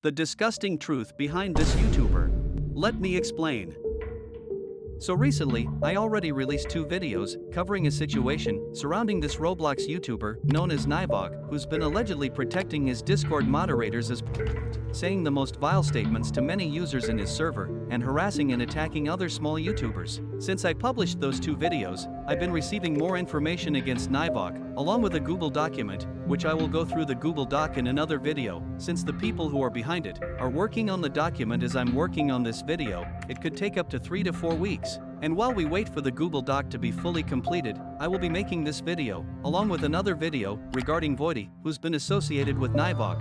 The disgusting truth behind this YouTuber. Let me explain. So recently, I already released 2 videos covering a situation surrounding this Roblox YouTuber known as navigable, who's been allegedly protecting his Discord moderators as saying the most vile statements to many users in his server and harassing and attacking other small YouTubers. Since I published those 2 videos, I've been receiving more information against navigable, along with a Google document, which I will go through the Google Doc in another video. Since the people who are behind it are working on the document as I'm working on this video, it could take up to 3 to 4 weeks. And while we wait for the Google Doc to be fully completed, I will be making this video, along with another video regarding Voidy, who's been associated with navigable,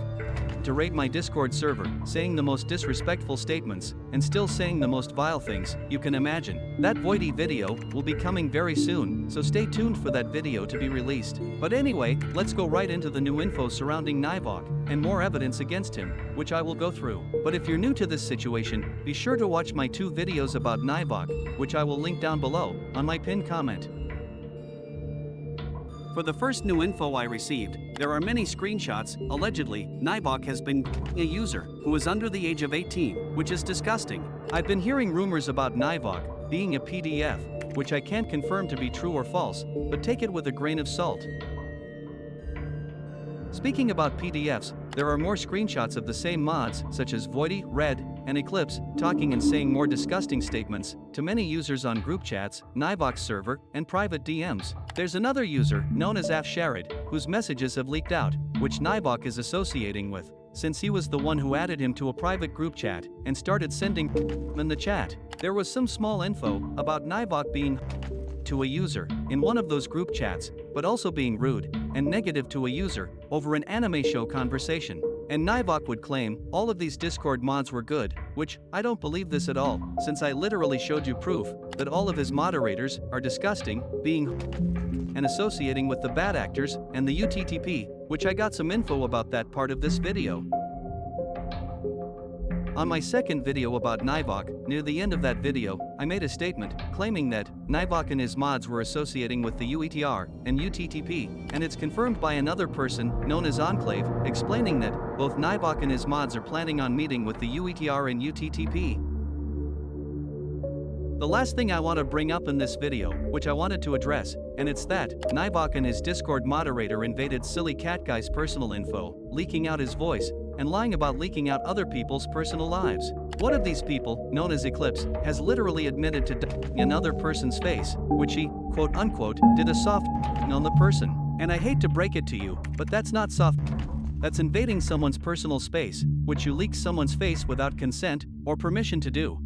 to raid my Discord server, saying the most disrespectful statements, and still saying the most vile things you can imagine. That Voidy video will be coming very soon, so stay tuned for that video to be released. But anyway, let's go right into the new info surrounding navigable, and more evidence against him, which I will go through. But if you're new to this situation, be sure to watch my 2 videos about navigable, which I will link down below, on my pinned comment. For the first new info I received, there are many screenshots. Allegedly, navigable has been a user who is under the age of 18, which is disgusting. I've been hearing rumors about navigable being a PDF, which I can't confirm to be true or false, but take it with a grain of salt. Speaking about PDFs, there are more screenshots of the same mods, such as Voidy, Red, and Eclipse, talking and saying more disgusting statements to many users on group chats, navigable server, and private DMs. There's another user, known as AuRedDud, whose messages have leaked out, which navigable is associating with, since he was the one who added him to a private group chat and started sending in the chat. There was some small info about navigable being to a user in one of those group chats, but also being rude and negative to a user over an anime show conversation. And navigable would claim all of these Discord mods were good, which I don't believe this at all, since I literally showed you proof that all of his moderators are disgusting, being and associating with the bad actors and the UTTP, which I got some info about that part of this video. On my second video about navigable, near the end of that video, I made a statement claiming that navigable and his mods were associating with the UETR and UTTP, and it's confirmed by another person known as Enclave, explaining that both navigable and his mods are planning on meeting with the UETR and UTTP. The last thing I want to bring up in this video, which I wanted to address, and it's that navigable and his Discord moderator invaded Silly Cat Guy's personal info, leaking out his voice, and lying about leaking out other people's personal lives. One of these people, known as Eclipse, has literally admitted to another person's face, which he, quote unquote, did a soft on the person. And I hate to break it to you, but that's not soft. That's invading someone's personal space, which you leak someone's face without consent or permission to do.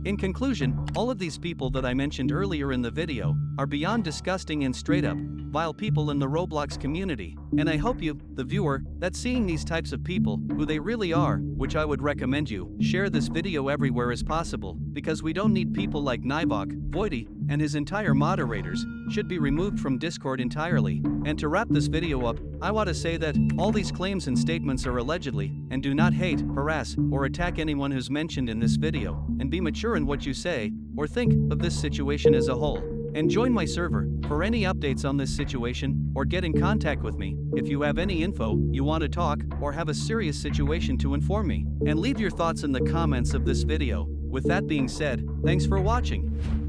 In conclusion, all of these people that I mentioned earlier in the video are beyond disgusting and straight up vile people in the Roblox community, and I hope you, the viewer, that's seeing these types of people, who they really are, which I would recommend you, share this video everywhere as possible, because we don't need people like navigable, Voidy, and his entire moderators should be removed from Discord entirely. And to wrap this video up, I want to say that all these claims and statements are allegedly, and do not hate, harass, or attack anyone who's mentioned in this video, and be mature in what you say, or think of this situation as a whole. And join my server for any updates on this situation, or get in contact with me if you have any info you want to talk or have a serious situation to inform me. And leave your thoughts in the comments of this video. With that being said, thanks for watching.